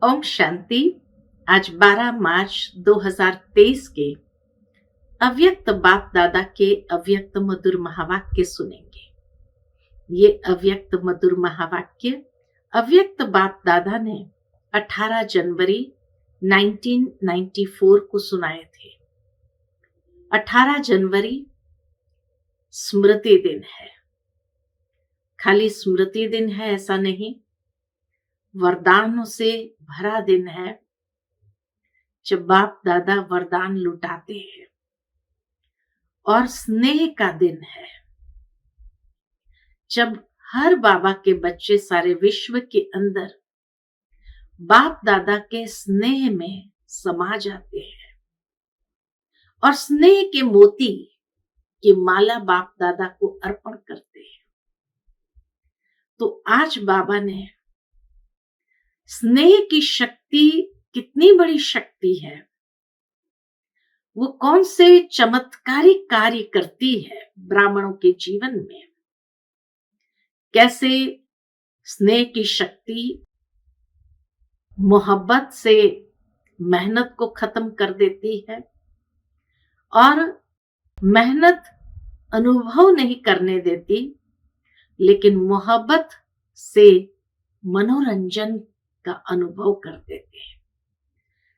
ओम शांति। आज 12 मार्च 2023 के अव्यक्त बाप दादा के अव्यक्त मधुर महावाक्य सुनेंगे। ये अव्यक्त मधुर महावाक्य अव्यक्त बाप दादा ने 18 जनवरी 1994 को सुनाए थे। 18 जनवरी स्मृति दिन है। खाली स्मृति दिन है ऐसा नहीं, वरदानों से भरा दिन है, जब बाप दादा वरदान लुटाते हैं, और स्नेह का दिन है, जब हर बाबा के बच्चे सारे विश्व के अंदर बाप दादा के स्नेह में समा जाते हैं और स्नेह के मोती की माला बाप दादा को अर्पण करते हैं। तो आज बाबा ने स्नेह की शक्ति कितनी बड़ी शक्ति है, वो कौन से चमत्कारी कार्य करती है ब्राह्मणों के जीवन में, कैसे स्नेह की शक्ति मोहब्बत से मेहनत को खत्म कर देती है और मेहनत अनुभव नहीं करने देती, लेकिन मोहब्बत से मनोरंजन का अनुभव कर देते हैं।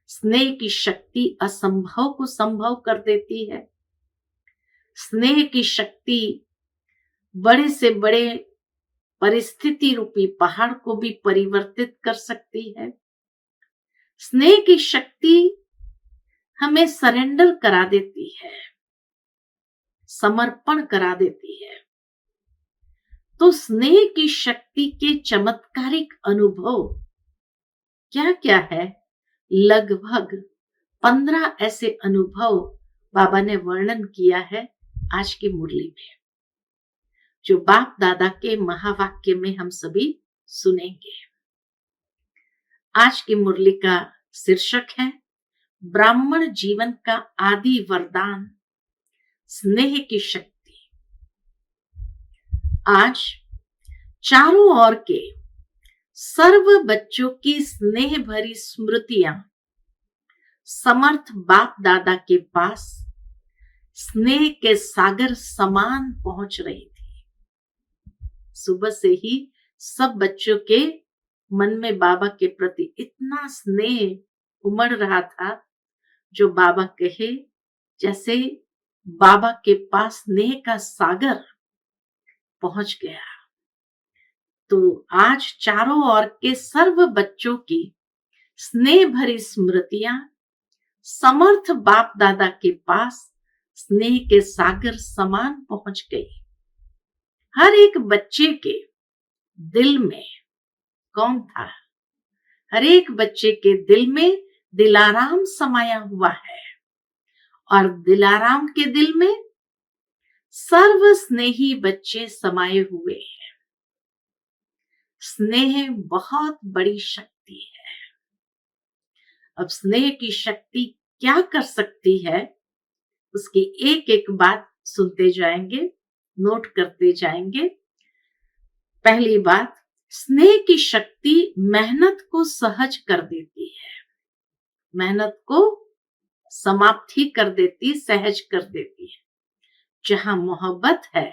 स्नेह की शक्ति असंभव को संभव कर देती है। स्नेह की शक्ति बड़े से बड़े परिस्थिति रूपी पहाड़ को भी परिवर्तित कर सकती है। स्नेह की शक्ति हमें सरेंडर करा देती है, समर्पण करा देती है। तो स्नेह की शक्ति के चमत्कारिक अनुभव क्या क्या है? लगभग 15 ऐसे अनुभव बाबा ने वर्णन किया है आज की मुरली में, जो बाप दादा के महावाक्य में हम सभी सुनेंगे। आज की मुरली का शीर्षक है ब्राह्मण जीवन का आदि वरदान, स्नेह की शक्ति। आज चारों ओर के सर्व बच्चों की स्नेह भरी स्मृतियां समर्थ बाप दादा के पास स्नेह के सागर समान पहुंच रही थी। सुबह से ही सब बच्चों के मन में बाबा के प्रति इतना स्नेह उमड़ रहा था, जो बाबा कहे जैसे बाबा के पास स्नेह का सागर पहुंच गया। तो आज चारों ओर के सर्व बच्चों की स्नेह भरी स्मृतियां समर्थ बाप दादा के पास स्नेह के सागर समान पहुंच गई। हर एक बच्चे के दिल में कौन था? हर एक बच्चे के दिल में दिलाराम समाया हुआ है, और दिलाराम के दिल में सर्व स्नेही बच्चे समाये हुए हैं। स्नेह बहुत बड़ी शक्ति है। अब स्नेह की शक्ति क्या कर सकती है, उसकी एक एक बात सुनते जाएंगे, नोट करते जाएंगे। पहली बात, स्नेह की शक्ति मेहनत को सहज कर देती है, मेहनत को समाप्ति कर देती, सहज कर देती है। जहां मोहब्बत है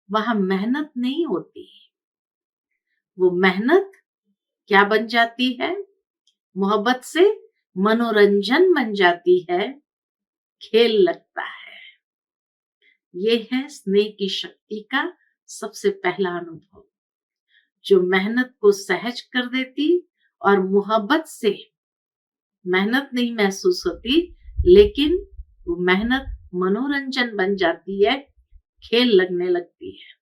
वहां मेहनत नहीं होती। वो मेहनत क्या बन जाती है? मोहब्बत से मनोरंजन बन जाती है, खेल लगता है। ये है स्नेह की शक्ति का सबसे पहला अनुभव, जो मेहनत को सहज कर देती और मोहब्बत से मेहनत नहीं महसूस होती, लेकिन वो मेहनत मनोरंजन बन जाती है, खेल लगने लगती है।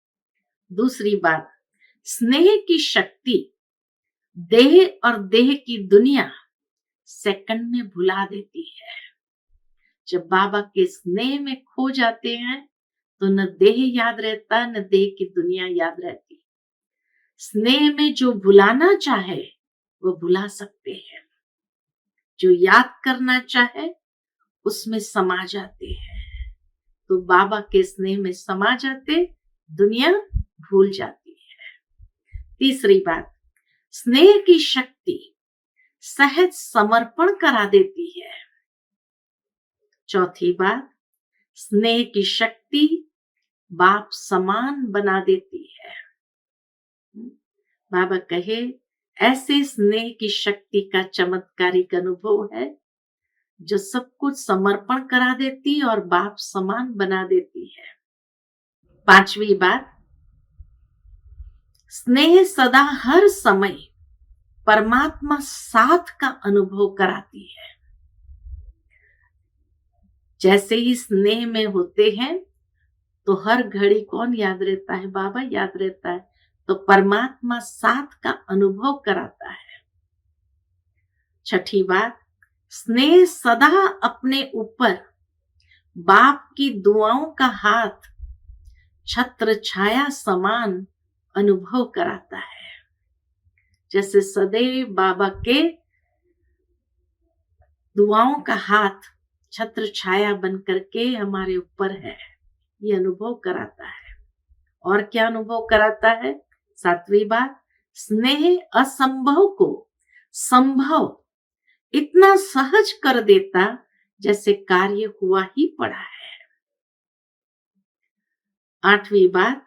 दूसरी बात, स्नेह की शक्ति देह और देह की दुनिया सेकंड में भुला देती है। जब बाबा के स्नेह में खो जाते हैं तो न देह याद रहता, न देह की दुनिया याद रहती। स्नेह में जो भुलाना चाहे वो भुला सकते हैं, जो याद करना चाहे उसमें समा जाते हैं। तो बाबा के स्नेह में समा जाते, दुनिया भूल जाती है। तीसरी बात, स्नेह की शक्ति सहज समर्पण करा देती है। चौथी बात, स्नेह की शक्ति बाप समान बना देती है। बाबा कहे, ऐसे स्नेह की शक्ति का चमत्कारिक अनुभव है जो सब कुछ समर्पण करा देती और बाप समान बना देती है। पांचवी बात, स्नेह सदा हर समय परमात्मा साथ का अनुभव कराती है। जैसे ही स्नेह में होते हैं तो हर घड़ी कौन याद रहता है? बाबा याद रहता है। तो परमात्मा साथ का अनुभव कराता है। छठी बात, स्नेह सदा अपने ऊपर बाप की दुआओं का हाथ छत्र छाया समान अनुभव कराता है। जैसे सदैव बाबा के दुआओं का हाथ छत्र छाया बन करके हमारे ऊपर है, ये अनुभव कराता है। और क्या अनुभव कराता है? सातवीं बात, स्नेह असंभव को संभव इतना सहज कर देता जैसे कार्य हुआ ही पड़ा है। आठवीं बात,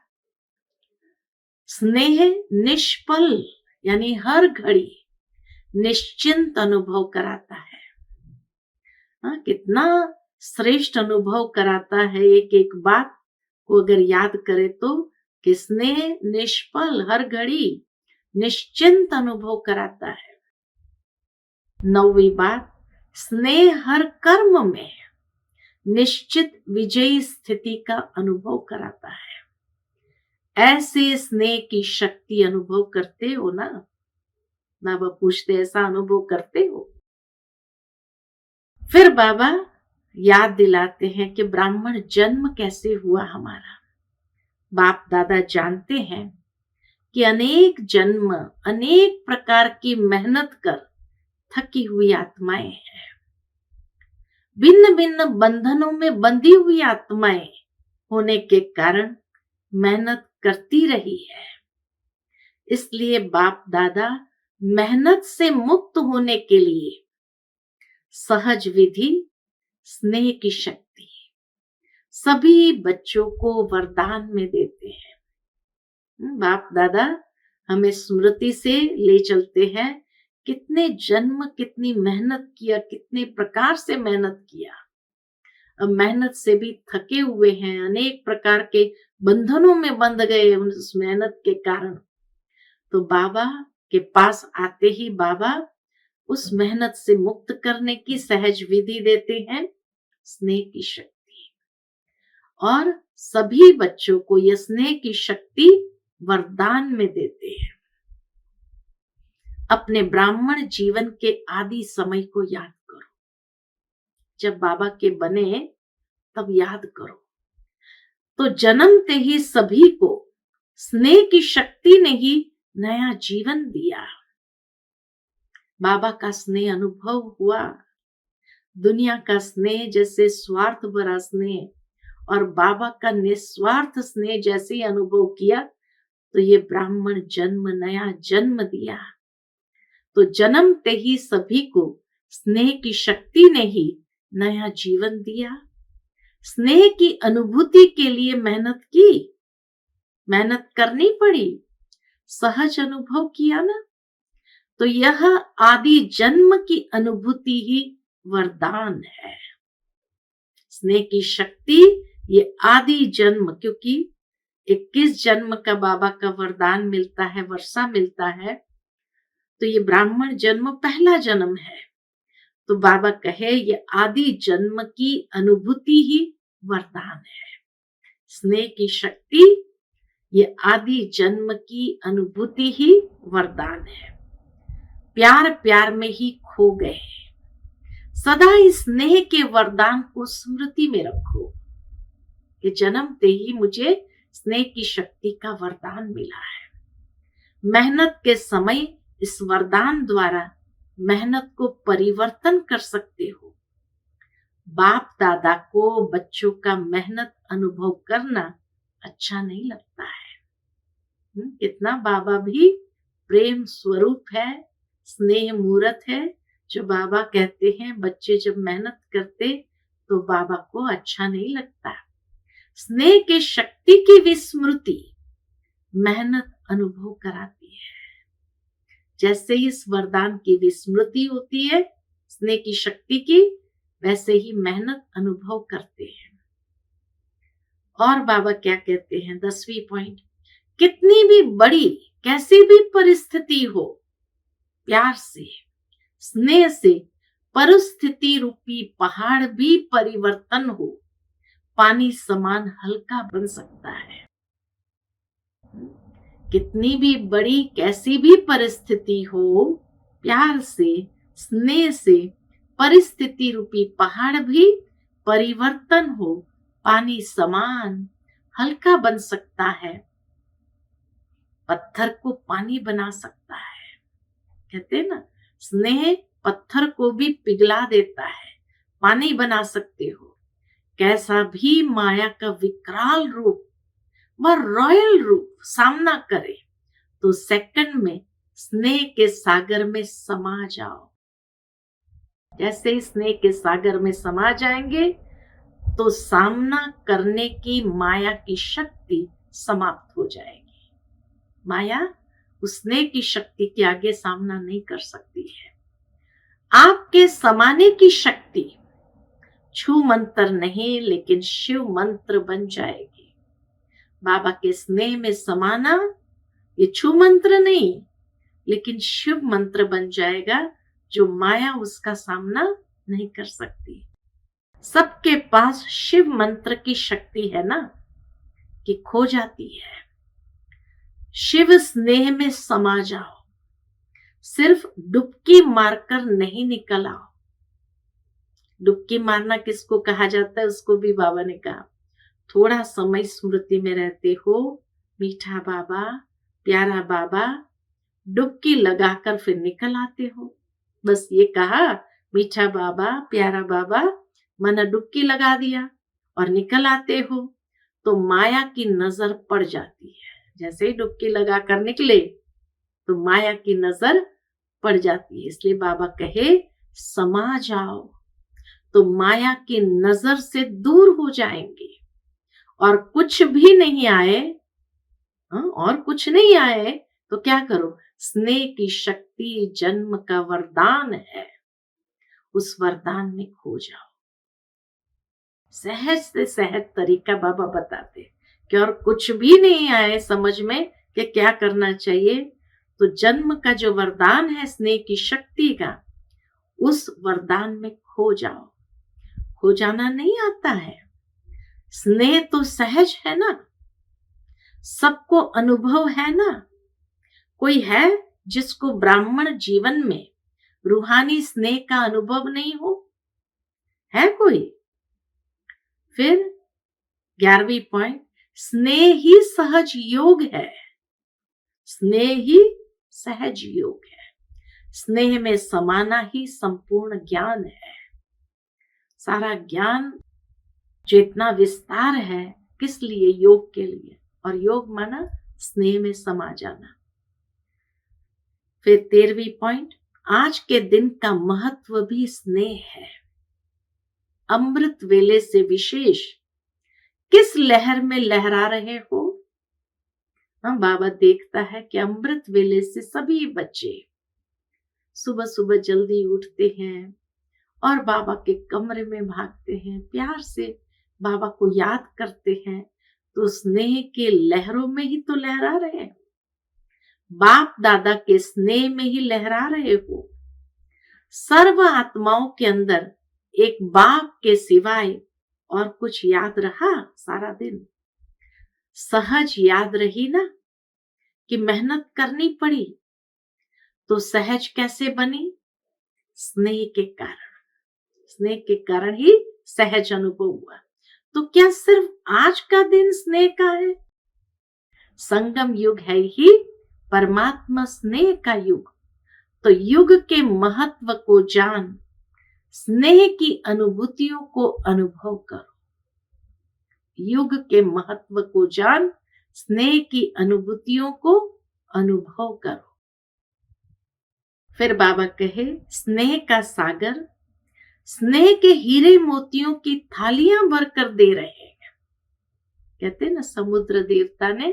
स्नेह निष्फल यानी हर घड़ी निश्चिंत अनुभव कराता है। कितना श्रेष्ठ अनुभव कराता है। एक एक बात को अगर याद करे तो कि स्नेह निष्फल हर घड़ी निश्चिंत अनुभव कराता है। नौवीं बात, स्नेह हर कर्म में निश्चित विजयी स्थिति का अनुभव कराता है। ऐसे स्नेह की शक्ति अनुभव करते हो ना? बाबा पूछते, ऐसा अनुभव करते हो? फिर बाबा याद दिलाते हैं कि ब्राह्मण जन्म कैसे हुआ हमारा। बाप दादा जानते हैं कि अनेक जन्म अनेक प्रकार की मेहनत कर थकी हुई आत्माएं हैं। भिन्न भिन्न बंधनों में बंधी हुई आत्माएं होने के कारण मेहनत करती रही है। इसलिए बाप दादा मेहनत से मुक्त होने के लिए सहज विधि स्नेह की शक्ति सभी बच्चों को वरदान में देते हैं। बाप दादा हमें स्मृति से ले चलते हैं, कितने जन्म कितनी मेहनत किया, कितने प्रकार से मेहनत किया। अब मेहनत से भी थके हुए हैं, अनेक प्रकार के बंधनों में बंध गए उस मेहनत के कारण। तो बाबा के पास आते ही बाबा उस मेहनत से मुक्त करने की सहज विधि देते हैं, स्नेह की शक्ति। और सभी बच्चों को यह स्नेह की शक्ति वरदान में देते हैं। अपने ब्राह्मण जीवन के आदि समय को याद करो। जब बाबा के बने तब याद करो। तो जन्मते ही सभी को स्नेह की शक्ति ने ही नया जीवन दिया। बाबा का स्नेह अनुभव हुआ। दुनिया का स्नेह जैसे स्वार्थ भरा स्नेह और बाबा का निस्वार्थ स्नेह जैसे ही अनुभव किया तो ये ब्राह्मण जन्म नया जन्म दिया। तो जन्मते ही सभी को स्नेह की शक्ति ने ही नया जीवन दिया। स्नेह की अनुभूति के लिए मेहनत की, मेहनत करनी पड़ी, सहज अनुभव किया ना। तो यह आदि जन्म की अनुभूति ही वरदान है। स्नेह की शक्ति ये आदि जन्म, क्योंकि 21 जन्म का बाबा का वरदान मिलता है, वर्षा मिलता है। तो ये ब्राह्मण जन्म पहला जन्म है। तो बाबा कहे ये आदि जन्म की अनुभूति ही वरदान है। स्नेह की शक्ति ये आदि जन्म की अनुभूति ही वरदान है। प्यार प्यार में ही खो गए। सदा इस स्नेह के वरदान को स्मृति में रखो कि जन्मते ही मुझे स्नेह की शक्ति का वरदान मिला है। मेहनत के समय इस वरदान द्वारा मेहनत को परिवर्तन कर सकते हो। बाप दादा को बच्चों का मेहनत अनुभव करना अच्छा नहीं लगता है। कितना बाबा भी प्रेम स्वरूप है, स्नेह मूर्त है, जो बाबा कहते हैं बच्चे जब मेहनत करते तो बाबा को अच्छा नहीं लगता। स्नेह के शक्ति की विस्मृति मेहनत अनुभव कराती है। जैसे इस वरदान की विस्मृति होती है स्नेह की शक्ति की, वैसे ही मेहनत अनुभव करते हैं। और बाबा क्या कहते हैं 10वीं पॉइंट, कितनी भी बड़ी कैसी भी परिस्थिति हो, प्यार से स्नेह से परिस्थिति रूपी पहाड़ भी परिवर्तन हो, पानी समान हल्का बन सकता है। कितनी भी बड़ी कैसी भी परिस्थिति हो, प्यार से स्नेह से परिस्थिति रूपी पहाड़ भी परिवर्तन हो, पानी समान हल्का बन सकता है। पत्थर को पानी बना सकता है। कहते हैं ना, स्नेह पत्थर को भी पिघला देता है, पानी बना सकते हो। कैसा भी माया का विकराल रूप व रॉयल रूप सामना करे तो सेकंड में स्नेह के सागर में समा जाओ। जैसे ही स्नेह के सागर में समा जाएंगे तो सामना करने की माया की शक्ति समाप्त हो जाएगी। माया उस स्नेह की शक्ति के आगे सामना नहीं कर सकती है। आपके समाने की शक्ति छू मंत्र नहीं लेकिन शिव मंत्र बन जाएगी। बाबा के स्नेह में समाना ये छू मंत्र नहीं लेकिन शिव मंत्र बन जाएगा, जो माया उसका सामना नहीं कर सकती। सबके पास शिव मंत्र की शक्ति है ना, कि खो जाती है। शिव स्नेह में समा जाओ, सिर्फ डुबकी मारकर नहीं निकल आओ। डुबकी मारना किसको कहा जाता है, उसको भी बाबा ने कहा। थोड़ा समय स्मृति में रहते हो, मीठा बाबा प्यारा बाबा, डुबकी लगाकर फिर निकल आते हो। बस ये कहा मीठा बाबा प्यारा बाबा, मन डुबकी लगा दिया और निकल आते हो, तो माया की नजर पड़ जाती है। जैसे ही डुबकी लगा कर निकले तो माया की नजर पड़ जाती है। इसलिए बाबा कहे समा जाओ, तो माया की नजर से दूर हो जाएंगे। और कुछ भी नहीं आए, और कुछ नहीं आए तो क्या करो, स्नेह की शक्ति जन्म का वरदान है, उस वरदान में खो जाओ। सहज से सहज तरीका बाबा बताते कि और कुछ भी नहीं आए समझ में कि क्या करना चाहिए, तो जन्म का जो वरदान है स्नेह की शक्ति का, उस वरदान में खो जाओ। खो जाना नहीं आता है, स्नेह तो सहज है ना, सबको अनुभव है ना। कोई है जिसको ब्राह्मण जीवन में रूहानी स्नेह का अनुभव नहीं हो? है कोई? फिर 11वीं पॉइंट, स्नेह ही सहज योग है। स्नेह ही सहज योग है। स्नेह में समाना ही संपूर्ण ज्ञान है। सारा ज्ञान जो इतना विस्तार है, किस लिए? योग के लिए। और योग माना स्नेह में समा जाना। फिर 13वीं पॉइंट, आज के दिन का महत्व भी स्नेह है। अमृत वेले से विशेष किस लहर में लहरा रहे हो? हम बाबा देखता है कि अमृत वेले से सभी बच्चे सुबह सुबह जल्दी उठते हैं और बाबा के कमरे में भागते हैं, प्यार से बाबा को याद करते हैं, तो स्नेह के लहरों में ही तो लहरा रहे हैं। बाप दादा के स्नेह में ही लहरा रहे हो। सर्व आत्माओं के अंदर एक बाप के सिवाय और कुछ याद रहा सारा दिन? सहज याद रही ना, कि मेहनत करनी पड़ी, तो सहज कैसे बनी? स्नेह के कारण। स्नेह के कारण ही सहज अनुभव हुआ। तो क्या सिर्फ आज का दिन स्नेह का है? संगम युग है ही परमात्मा स्नेह का युग। तो युग के महत्व को जान, स्नेह की अनुभूतियों को अनुभव करो। युग के महत्व को जान, स्नेह की अनुभूतियों को अनुभव करो। फिर बाबा कहे, स्नेह का सागर स्नेह के हीरे मोतियों की थालियां भरकर दे रहे हैं। कहते हैं ना, समुद्र देवता ने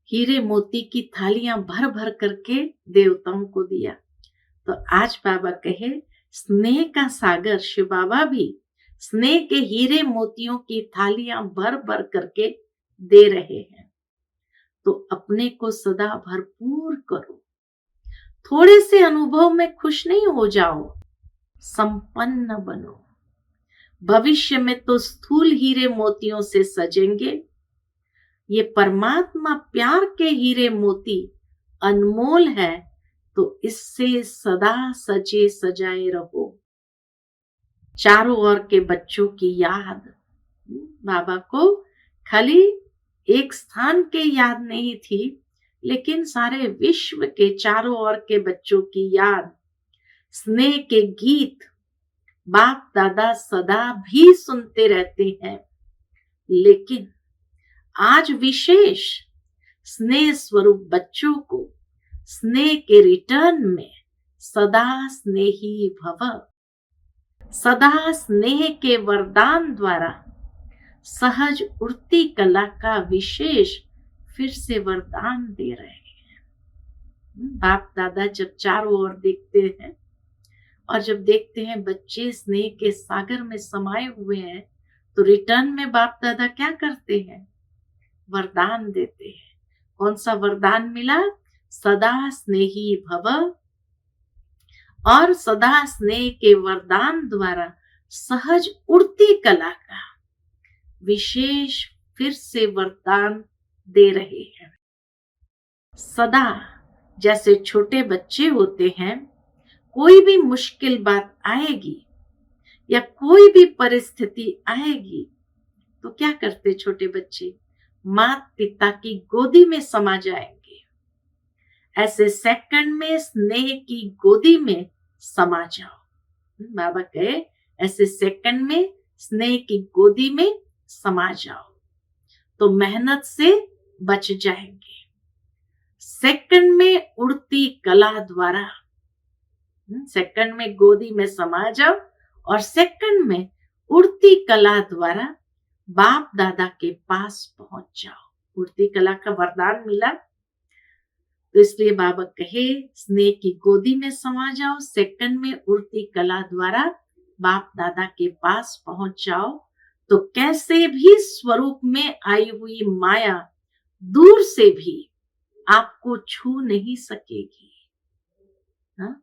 हीरे मोती की थालियां भर भर करके देवताओं को दिया। तो आज बाबा कहे, स्नेह का सागर शिव बाबा भी स्नेह के हीरे मोतियों की थालियां भर भर करके दे रहे हैं। तो अपने को सदा भरपूर करो, थोड़े से अनुभव में खुश नहीं हो जाओ, संपन्न बनो। भविष्य में तो स्थूल हीरे मोतियों से सजेंगे। ये परमात्मा प्यार के हीरे मोती अनमोल है, तो इससे सदा सजे सजाए रहो। चारों ओर के बच्चों की याद, बाबा को खाली एक स्थान के याद नहीं थी, लेकिन सारे विश्व के चारों ओर के बच्चों की याद। स्नेह के गीत बाप दादा सदा भी सुनते रहते हैं, लेकिन आज विशेष स्नेह स्वरूप बच्चों को स्नेह के रिटर्न में सदा स्नेही भव, सदा स्नेह के वरदान द्वारा सहज उड़ती कला का विशेष फिर से वरदान दे रहे हैं। बाप दादा जब चारों ओर देखते हैं और जब देखते हैं बच्चे स्नेह के सागर में समाये हुए हैं, तो रिटर्न में बाप दादा क्या करते हैं? वरदान देते हैं। कौन सा वरदान मिला? सदा स्नेही भव, और सदा स्नेह के वरदान द्वारा सहज उड़ती कला का विशेष फिर से वरदान दे रहे हैं। सदा जैसे छोटे बच्चे होते हैं, कोई भी मुश्किल बात आएगी या कोई भी परिस्थिति आएगी तो क्या करते छोटे बच्चे? माता पिता की गोदी में समा जाएंगे। ऐसे सेकंड में स्नेह की गोदी में समा जाओ। बाबा कहे, ऐसे सेकंड में स्नेह की गोदी में समा जाओ तो मेहनत से बच जाएंगे। सेकंड में उड़ती कला द्वारा, सेकंड में गोदी में समा जाओ और सेकंड में उड़ती कला द्वारा बाप दादा के पास पहुंच जाओ। उड़ती कला का वरदान मिला, तो इसलिए बाबा कहे, स्नेह की गोदी में समा जाओ, सेकंड में उड़ती कला द्वारा बाप दादा के पास पहुंच जाओ, तो कैसे भी स्वरूप में आई हुई माया दूर से भी आपको छू नहीं सकेगी। हा?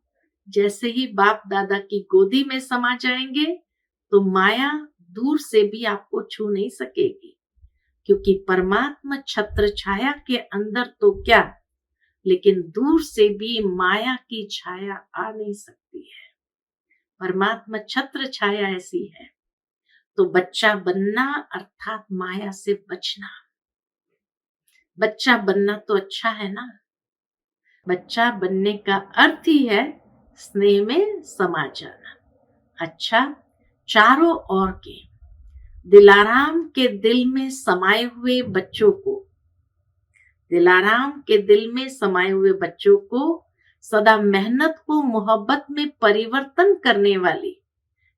जैसे ही बाप दादा की गोदी में समा जाएंगे तो माया दूर से भी आपको छू नहीं सकेगी, क्योंकि परमात्मा छत्र छाया के अंदर तो क्या, लेकिन दूर से भी माया की छाया आ नहीं सकती है। परमात्मा छत्र छाया ऐसी है। तो बच्चा बनना अर्थात माया से बचना। बच्चा बनना तो अच्छा है ना। बच्चा बनने का अर्थ ही है स्नेह में समा जाना। अच्छा, चारों ओर के दिलाराम के दिल में समाये हुए बच्चों को, दिलाराम के दिल में समाये हुए बच्चों को सदा मेहनत को मोहब्बत में परिवर्तन करने वाली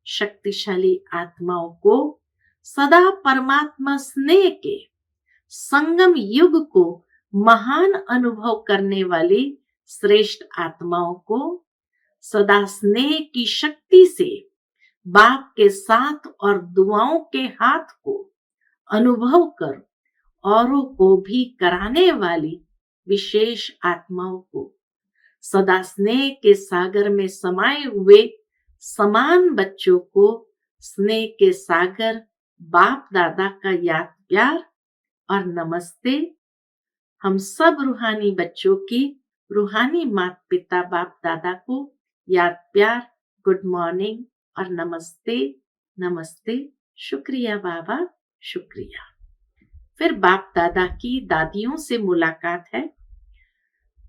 शक्तिशाली आत्माओं को, सदा परमात्मा स्नेह के संगम युग को महान अनुभव करने वाली श्रेष्ठ आत्माओं को, सदा स्नेह की शक्ति से बाप के साथ और दुआओं के हाथ को अनुभव कर औरों को भी कराने वाली विशेष आत्माओं को, सदा स्नेह के सागर में समाये हुए समान बच्चों को स्नेह के सागर बाप दादा का याद प्यार और नमस्ते। हम सब रूहानी बच्चों की रूहानी माता पिता बाप दादा को याद प्यार, गुड मॉर्निंग और नमस्ते। नमस्ते, शुक्रिया बाबा, शुक्रिया। फिर बाप दादा की दादियों से मुलाकात है।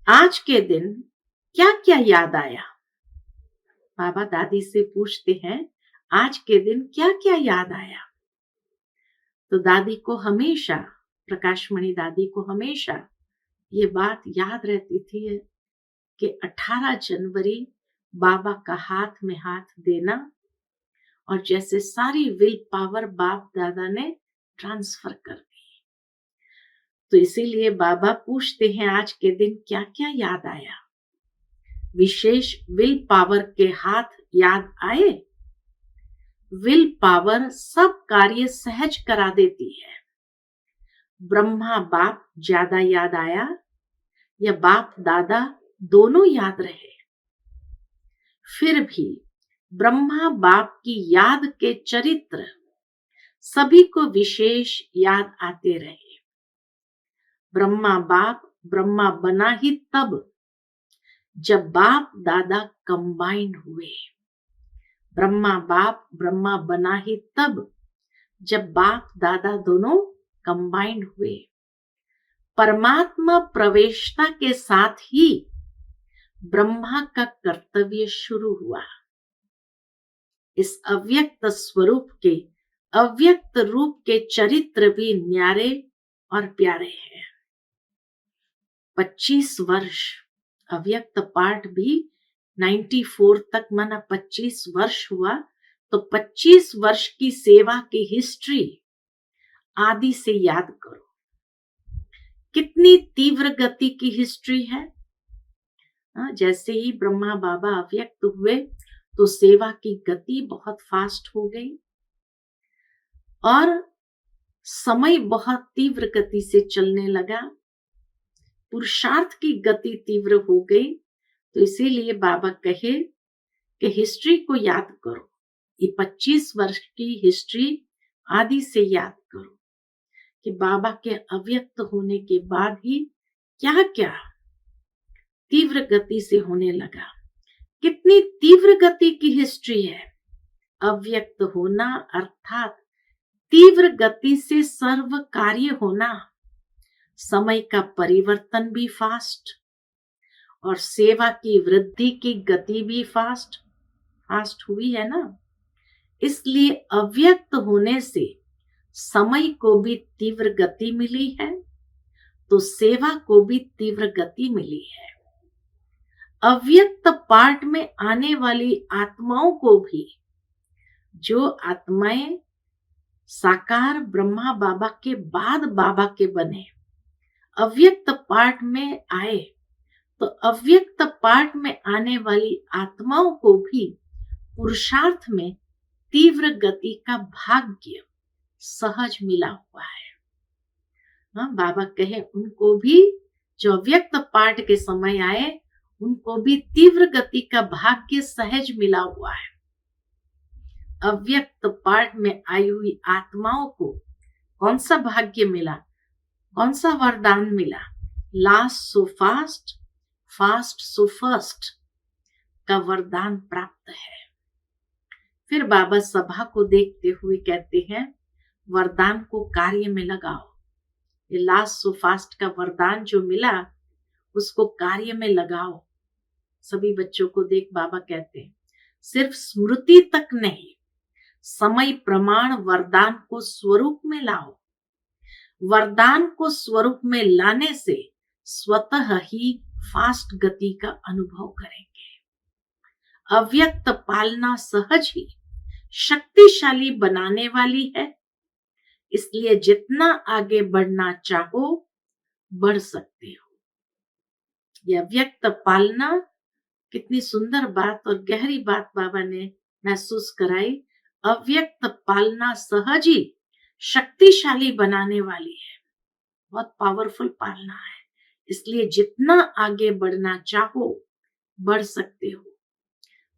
आज के दिन क्या क्या याद आया? बाबा दादी से पूछते हैं, आज के दिन क्या क्या याद आया? तो दादी को हमेशा, प्रकाशमणि दादी को हमेशा ये बात याद रहती थी कि 18 जनवरी बाबा का हाथ में हाथ देना और जैसे सारी विल पावर बाप दादा ने ट्रांसफर कर दी। तो इसीलिए बाबा पूछते हैं आज के दिन क्या क्या याद आया। विशेष विल पावर के हाथ याद आए। विल पावर सब कार्य सहज करा देती है। ब्रह्मा बाप ज्यादा याद आया या बाप दादा दोनों याद रहे। फिर भी ब्रह्मा बाप की याद के चरित्र सभी को विशेष याद आते रहे। ब्रह्मा बाप ब्रह्मा बना ही तब जब बाप दादा कंबाइन हुए। ब्रह्मा बाप ब्रह्मा बना ही तब जब बाप दादा दोनों कंबाइंड हुए। परमात्मा प्रवेशता के साथ ही ब्रह्मा का कर्तव्य शुरू हुआ। इस अव्यक्त स्वरूप के अव्यक्त रूप के चरित्र भी न्यारे और प्यारे हैं। 25 वर्ष अव्यक्त पाठ भी 94 तक माना 25 वर्ष हुआ। तो 25 वर्ष की सेवा की हिस्ट्री आदि से याद करो। कितनी तीव्र गति की हिस्ट्री है। जैसे ही ब्रह्मा बाबा अव्यक्त हुए तो सेवा की गति बहुत फास्ट हो गई और समय बहुत तीव्र गति से चलने लगा। पुरुषार्थ की गति तीव्र हो गई। तो इसीलिए बाबा कहे कि हिस्ट्री को याद करो। ये 25 वर्ष की हिस्ट्री आदि से याद करो कि बाबा के अव्यक्त होने के बाद ही क्या क्या तीव्र गति से होने लगा। कितनी तीव्र गति की हिस्ट्री है। अव्यक्त होना अर्थात तीव्र गति से सर्व कार्य होना। समय का परिवर्तन भी फास्ट और सेवा की वृद्धि की गति भी फास्ट हुई है ना। इसलिए अव्यक्त होने से समय को भी तीव्र गति मिली है तो सेवा को भी तीव्र गति मिली है। अव्यक्त पार्ट में आने वाली आत्माओं को भी, जो आत्माएं साकार ब्रह्मा बाबा के बाद बाबा के बने, अव्यक्त पार्ट में आए तो अव्यक्त पार्ट में आने वाली आत्माओं को भी पुरुषार्थ में तीव्र गति का भाग्य सहज मिला हुआ है। बाबा कहे उनको भी जो अव्यक्त पार्ट के समय आए उनको भी तीव्र गति का भाग्य सहज मिला हुआ है। अव्यक्त पार्ट में आई हुई आत्माओं को कौन सा भाग्य मिला, कौन सा वरदान मिला? Last so fast, fast so first का वरदान प्राप्त है। फिर बाबा सभा को देखते हुए कहते हैं वरदान को कार्य में लगाओ। ये लास्ट सो फास्ट का वरदान जो मिला उसको कार्य में लगाओ। सभी बच्चों को देख बाबा कहते हैं सिर्फ स्मृति तक नहीं, समय प्रमाण वरदान को स्वरूप में लाओ। वरदान को स्वरूप में लाने से स्वतः ही फास्ट गति का अनुभव करेंगे। अव्यक्त पालना सहज ही शक्तिशाली बनाने वाली है। इसलिए जितना आगे बढ़ना चाहो बढ़ सकते हो। यह अव्यक्त पालना कितनी सुंदर बात और गहरी बात बाबा ने महसूस कराई। अव्यक्त पालना सहज ही शक्तिशाली बनाने वाली है। बहुत पावरफुल पालना है। इसलिए जितना आगे बढ़ना चाहो बढ़ सकते हो।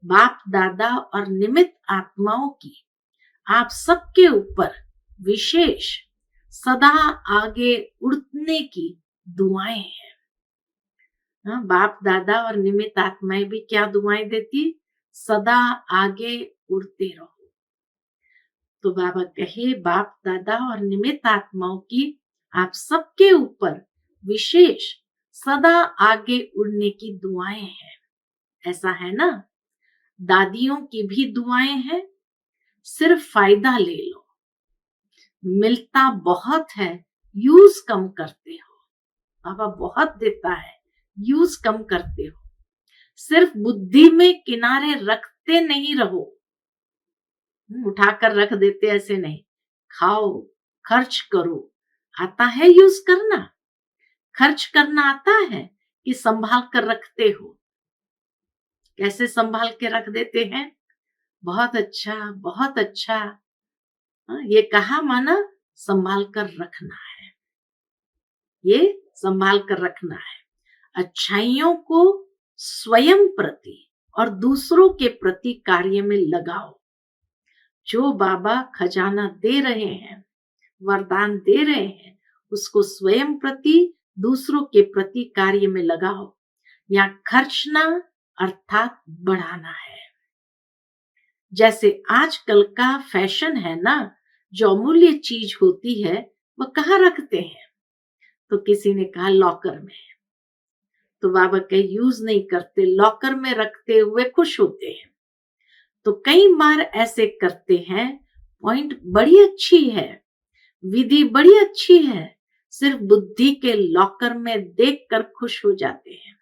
बाप दादा और निमित्त आत्माओं की आप सबके ऊपर विशेष सदा आगे उड़ने की दुआएं हैं। बाप दादा और निमित्त आत्माएं भी क्या दुआएं देती? सदा आगे उड़ते रहो। तो बाबा कहे बाप दादा और निमित्त आत्माओं की आप सबके ऊपर विशेष सदा आगे उड़ने की दुआएं हैं। ऐसा है ना? दादियों की भी दुआएं हैं। सिर्फ फायदा ले लो। मिलता बहुत है, यूज कम करते हो। बाबा बहुत देता है, यूज कम करते हो। सिर्फ बुद्धि में किनारे रखते नहीं रहो, उठाकर रख देते ऐसे नहीं। खाओ, खर्च करो, आता है यूज करना, खर्च करना आता है कि संभाल कर रखते हो? कैसे संभाल के रख देते हैं? बहुत अच्छा, बहुत अच्छा। ये कहा माना संभाल कर रखना है, ये संभाल कर रखना है। अच्छाइयों को स्वयं प्रति और दूसरों के प्रति कार्य में लगाओ। जो बाबा खजाना दे रहे हैं, वरदान दे रहे हैं, उसको स्वयं प्रति, दूसरों के प्रति कार्य में लगाओ। या खर्चना अर्थात बढ़ाना है। जैसे आजकल का फैशन है ना, जो अमूल्य चीज होती है वह कहाँ रखते हैं? तो किसी ने कहा लॉकर में। तो बाबा कहे यूज नहीं करते, लॉकर में रखते हुए खुश होते हैं। तो कई बार ऐसे करते हैं। पॉइंट बड़ी अच्छी है, विधि बड़ी अच्छी है, सिर्फ बुद्धि के लॉकर में देखकर खुश हो जाते हैं।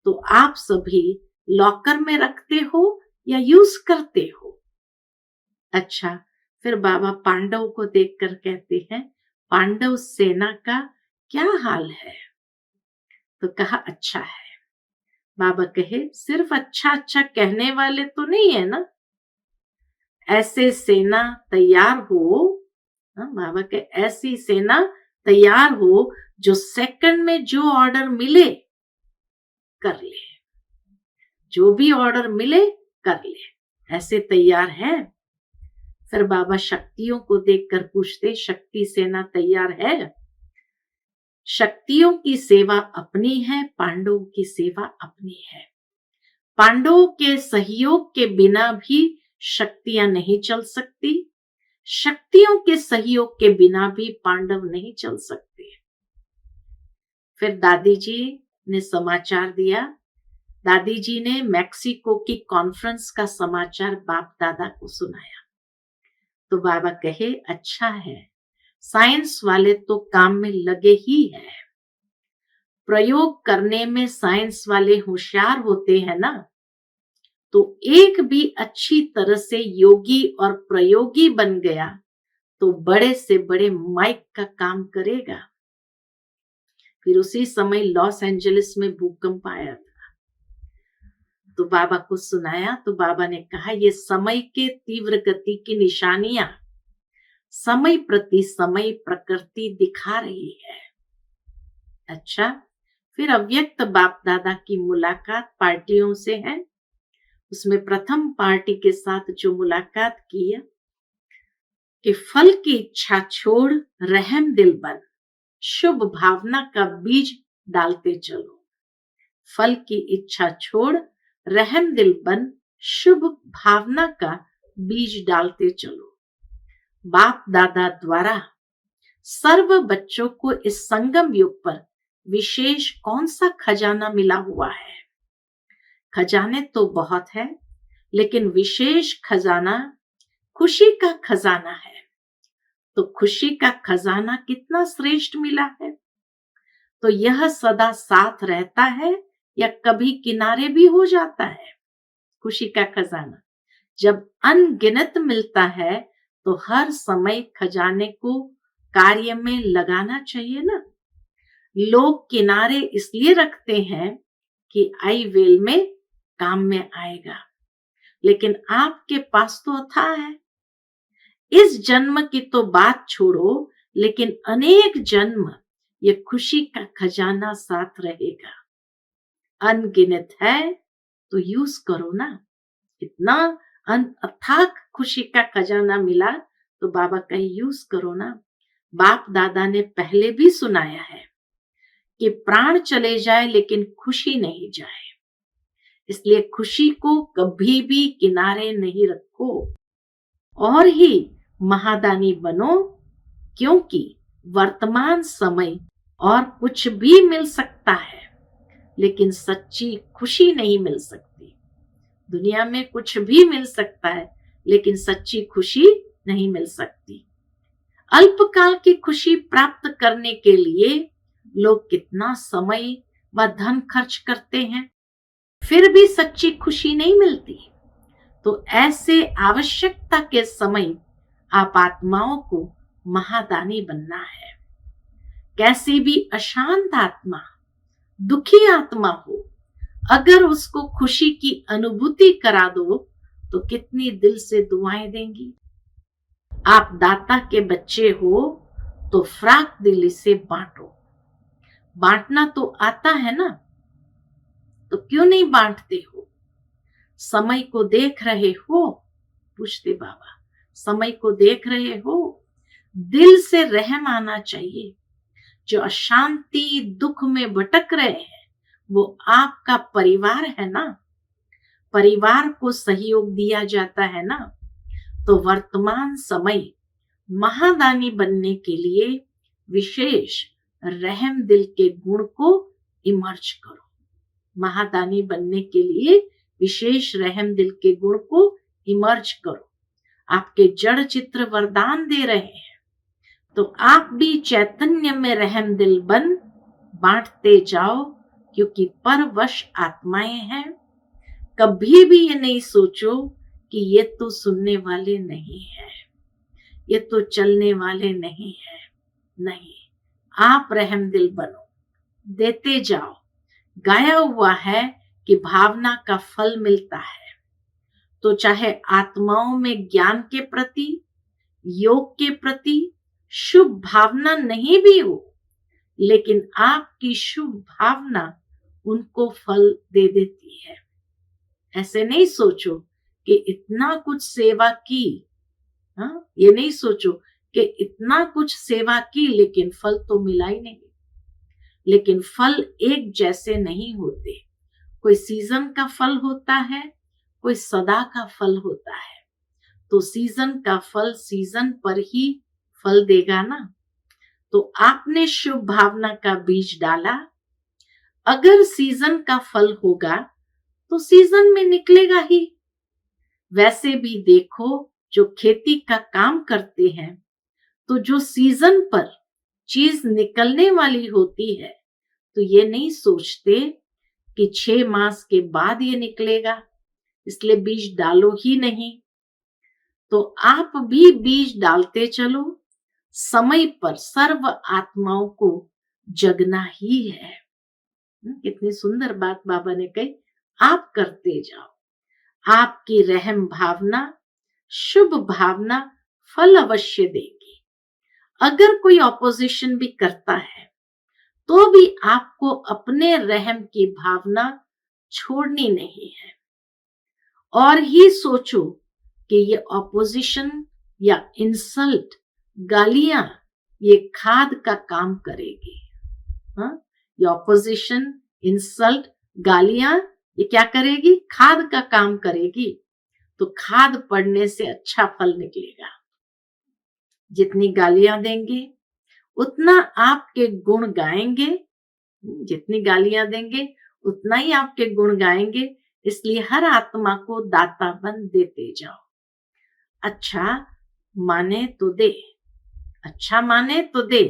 तो आप सभी लॉकर में रखते हो या यूज करते हो? अच्छा, फिर बाबा पांडव को देखकर कहते हैं, पांडव सेना का क्या हाल है? तो कहा अच्छा है। बाबा कहे सिर्फ अच्छा अच्छा कहने वाले तो नहीं है ना, ऐसे सेना तैयार हो। बाबा के ऐसी सेना तैयार हो जो सेकंड में जो ऑर्डर मिले कर ले, जो भी ऑर्डर मिले कर ले, ऐसे तैयार है। फिर बाबा शक्तियों को देखकर पूछते, शक्ति सेना तैयार है? शक्तियों की सेवा अपनी है, पांडवों की सेवा अपनी है। पांडवों के सहयोग के बिना भी शक्तियां नहीं चल सकती, शक्तियों के सहयोग के बिना भी पांडव नहीं चल सकते। फिर दादी जी ने समाचार दिया। दादी जी ने मैक्सिको की कॉन्फ्रेंस का समाचार बाप दादा को सुनाया। तो बाबा कहे अच्छा है, साइंस वाले तो काम में लगे ही हैं। प्रयोग करने में साइंस वाले होशियार होते हैं ना, तो एक भी अच्छी तरह से योगी और प्रयोगी बन गया तो बड़े से बड़े माइक का काम करेगा। फिर उसी समय लॉस एंजलिस में भूकंप आया था, तो बाबा को सुनाया। तो बाबा ने कहा ये समय के तीव्र गति की निशानियां समय प्रति समय प्रकृति दिखा रही है। अच्छा, फिर अव्यक्त बाप दादा की मुलाकात पार्टियों से है। उसमें प्रथम पार्टी के साथ जो मुलाकात किया कि फल की इच्छा छोड़ रहम दिल बन, शुभ भावना का बीज डालते चलो। फल की इच्छा छोड़ रहम दिल बन, शुभ भावना का बीज डालते चलो। बाप दादा द्वारा सर्व बच्चों को इस संगम युग पर विशेष कौन सा खजाना मिला हुआ है? खजाने तो बहुत है, लेकिन विशेष खजाना खुशी का खजाना है। तो खुशी का खजाना कितना श्रेष्ठ मिला है? तो यह सदा साथ रहता है या कभी किनारे भी हो जाता है? खुशी का खजाना जब अनगिनत मिलता है तो हर समय खजाने को कार्य में लगाना चाहिए ना। लोग किनारे इसलिए रखते हैं कि आई वेल में काम में आएगा, लेकिन आपके पास तो अथाह है। इस जन्म की तो बात छोड़ो, लेकिन अनेक जन्म ये खुशी का खजाना साथ रहेगा। अनगिनत है तो यूज करो ना। इतना अथाक खुशी का खजाना मिला तो बाबा कहे यूज करो ना। बाप दादा ने पहले भी सुनाया है कि प्राण चले जाए लेकिन खुशी नहीं जाए, इसलिए खुशी को कभी भी किनारे नहीं रखो और ही महादानी बनो, क्योंकि वर्तमान समय और कुछ भी मिल सकता है लेकिन सच्ची खुशी नहीं मिल सकती। दुनिया में कुछ भी मिल सकता है लेकिन सच्ची खुशी नहीं मिल सकती। अल्पकाल की खुशी प्राप्त करने के लिए लोग कितना समय व धन खर्च करते हैं, फिर भी सच्ची खुशी नहीं मिलती, तो ऐसे आवश्यकता के समय आप आत्माओं को महादानी बनना है। कैसी भी अशांत आत्मा, दुखी आत्मा हो, अगर उसको खुशी की अनुभूति करा दो तो कितनी दिल से दुआएं देंगी। आप दाता के बच्चे हो तो फ्राक दिली से बांटो। बांटना तो आता है ना, तो क्यों नहीं बांटते हो? समय को देख रहे हो, पूछते बाबा, समय को देख रहे हो? दिल से रहम आना चाहिए। जो अशांति दुख में भटक रहे हैं वो आपका परिवार है ना, परिवार को सहयोग दिया जाता है ना। तो वर्तमान समय महादानी बनने के लिए विशेष रहम दिल के गुण को इमर्ज करो। महादानी बनने के लिए विशेष रहम दिल के गुण को इमर्ज करो। आपके जड़ चित्र वरदान दे रहे हैं, तो आप भी चैतन्य में रहम दिल बन बांटते जाओ, क्योंकि परवश आत्माएं हैं। कभी भी ये नहीं सोचो कि ये तो सुनने वाले नहीं है, ये तो चलने वाले नहीं है। नहीं, आप रहम दिल बनो, देते जाओ। गाया हुआ है कि भावना का फल मिलता है, तो चाहे आत्माओं में ज्ञान के प्रति, योग के प्रति शुभ भावना नहीं भी हो, लेकिन आपकी शुभ भावना उनको फल दे देती है। ऐसे नहीं सोचो कि इतना कुछ सेवा की, ये नहीं सोचो कि इतना कुछ सेवा की लेकिन फल तो मिला ही नहीं। लेकिन फल एक जैसे नहीं होते, कोई सीजन का फल होता है, कोई सदा का फल होता है। तो सीजन का फल सीजन पर ही फल देगा ना। तो आपने शुभ भावना का बीज डाला, अगर सीजन का फल होगा तो सीजन में निकलेगा ही। वैसे भी देखो, जो खेती का काम करते हैं, तो जो सीजन पर चीज निकलने वाली होती है, तो ये नहीं सोचते कि 6 मास के बाद ये निकलेगा, इसलिए बीज डालो ही नहीं। तो आप भी बीज डालते चलो, समय पर सर्व आत्माओं को जगना ही है। कितनी सुंदर बात बाबा ने कही। आप करते जाओ, आपकी रहम भावना, शुभ भावना फल अवश्य देगी। अगर कोई ऑपोजिशन भी करता है तो भी आपको अपने रहम की भावना छोड़नी नहीं है, और ही सोचो कि ये ऑपोजिशन या इंसल्ट, गालियां, ये खाद का काम करेगी। ये ऑपोजिशन, इंसल्ट, गालियां, ये क्या करेगी? खाद का काम करेगी। तो खाद पड़ने से अच्छा फल निकलेगा। जितनी गालियां देंगे उतना आपके गुण गाएंगे, जितनी गालियां देंगे उतना ही आपके गुण गाएंगे। इसलिए हर आत्मा को दाता बन देते जाओ। अच्छा माने तो दे, अच्छा माने तो दे,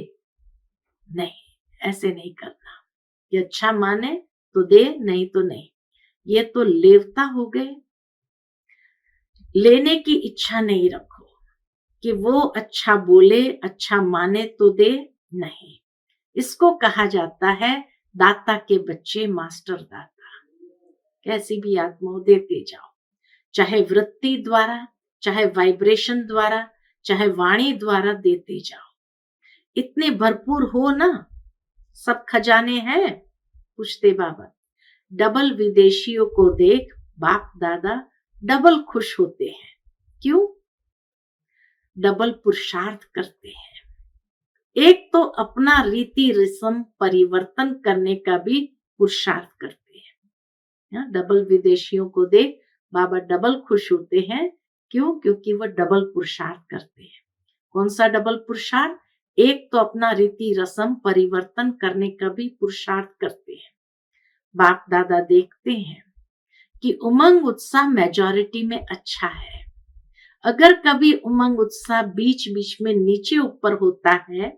नहीं, ऐसे नहीं करना। ये अच्छा माने तो दे, नहीं तो नहीं। ये तो लेवता हो गए। लेने की इच्छा नहीं रखो कि वो अच्छा बोले, अच्छा माने तो दे, नहीं। इसको कहा जाता है दाता के बच्चे, मास्टर दाता। कैसी भी आत्माओं देते जाओ, चाहे वृत्ति द्वारा, चाहे वाइब्रेशन द्वारा, चाहे वाणी द्वारा देते जाओ। इतने भरपूर हो ना, सब खजाने हैं। पूछते बाबा, डबल विदेशियों को देख बाप दादा डबल खुश होते हैं। क्यों? डबल पुरुषार्थ करते हैं। एक तो अपना रीति रस्म परिवर्तन करने का भी पुरुषार्थ करते हैं। डबल विदेशियों को देख बाबा डबल खुश होते हैं। क्यों? क्योंकि वह डबल पुरुषार्थ करते हैं। कौन सा डबल पुरुषार्थ? एक तो अपना रीति रस्म परिवर्तन करने का भी पुरुषार्थ करते हैं। बाप दादा देखते हैं कि उमंग उत्साह मेजॉरिटी में अच्छा है। अगर कभी उमंग उत्साह बीच बीच में नीचे ऊपर होता है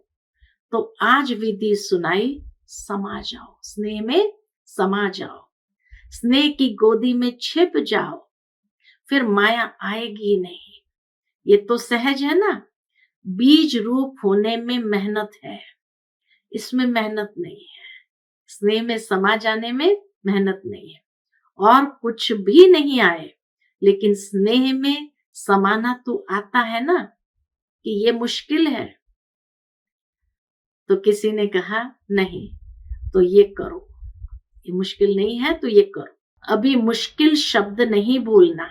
तो आज विधि सुनाई, समा जाओ, स्नेह में समा जाओ। स्नेह की गोदी में छिप जाओ, फिर माया आएगी नहीं। ये तो सहज है ना। बीज रूप होने में मेहनत है, इसमें मेहनत नहीं है। स्नेह में समा जाने में मेहनत नहीं है। और कुछ भी नहीं आए, लेकिन स्नेह में समाना तो आता है ना, कि ये मुश्किल है। तो किसी ने कहा नहीं, तो ये करो। ये मुश्किल नहीं है तो ये करो। अभी मुश्किल शब्द नहीं बोलना।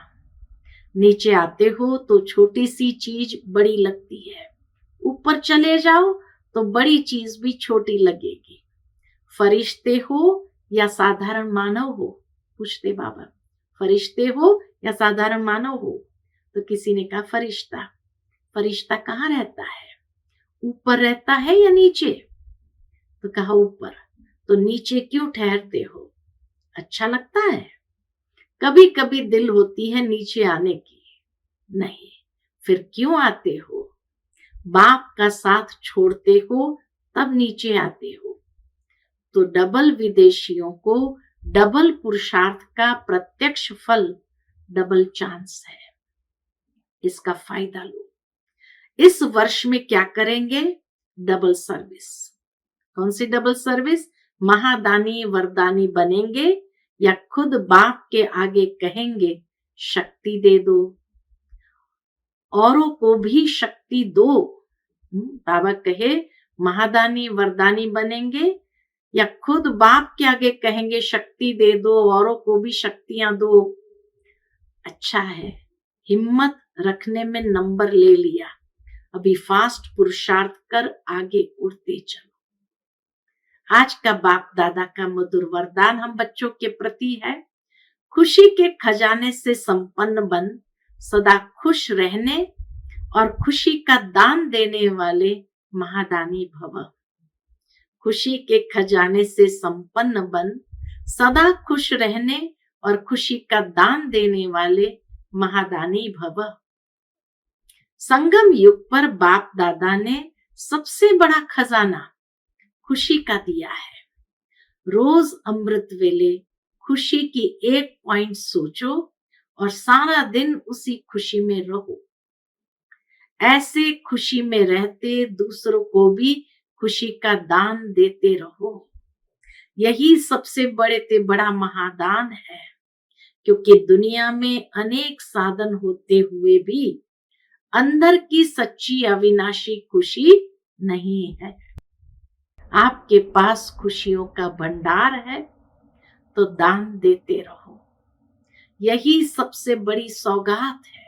नीचे आते हो तो छोटी सी चीज बड़ी लगती है, ऊपर चले जाओ तो बड़ी चीज भी छोटी लगेगी। फरिश्ते हो या साधारण मानव हो, पूछते बाबा, फरिश्ते हो या साधारण मानव हो? तो किसी ने कहा फरिश्ता। फरिश्ता कहाँ रहता है, ऊपर रहता है या नीचे? तो कहा ऊपर। तो नीचे क्यों ठहरते हो, अच्छा लगता है? कभी कभी दिल होती है नीचे आने की। नहीं, फिर क्यों आते हो? बाप का साथ छोड़ते हो तब नीचे आते हो। तो डबल विदेशियों को डबल पुरुषार्थ का प्रत्यक्ष फल डबल चांस है। इसका फायदा लो। इस वर्ष में क्या करेंगे? Double service. कौन सी डबल सर्विस? महादानी वरदानी बनेंगे या खुद बाप के आगे कहेंगे शक्ति दे दो, औरों को भी शक्ति दो। बाबा कहे महादानी वरदानी बनेंगे या खुद बाप के आगे कहेंगे शक्ति दे दो, औरों को भी शक्तियां दो। अच्छा है, हिम्मत रखने में नंबर ले लिया। अभी फास्ट पुरुषार्थ कर आगे उड़ते चलो। आज का बाप दादा का मधुर वरदान हम बच्चों के प्रति है, खुशी के खजाने से संपन्न बन, सदा खुश रहने और खुशी का दान देने वाले महादानी भव। खुशी के खजाने से संपन्न बन, सदा खुश रहने और खुशी का दान देने वाले महादानी भव। संगम युग पर बाप दादा ने सबसे बड़ा खजाना खुशी का दिया है। रोज अमृत वेले खुशी की एक पॉइंट सोचो और सारा दिन उसी खुशी में रहो। ऐसे खुशी में रहते दूसरों को भी खुशी का दान देते रहो। यही सबसे बड़े ते बड़ा महादान है, क्योंकि दुनिया में अनेक साधन होते हुए भी अंदर की सच्ची अविनाशी खुशी नहीं है। आपके पास खुशियों का भंडार है तो दान देते रहो। यही सबसे बड़ी सौगात है।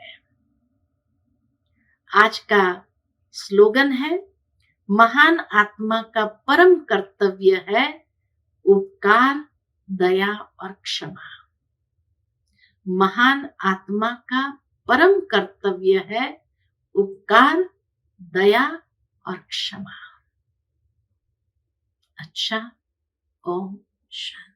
आज का स्लोगन है, महान आत्मा का परम कर्तव्य है उपकार, दया और क्षमा। महान आत्मा का परम कर्तव्य है उपकार, दया और क्षमा। अच्छा, ओम शांति।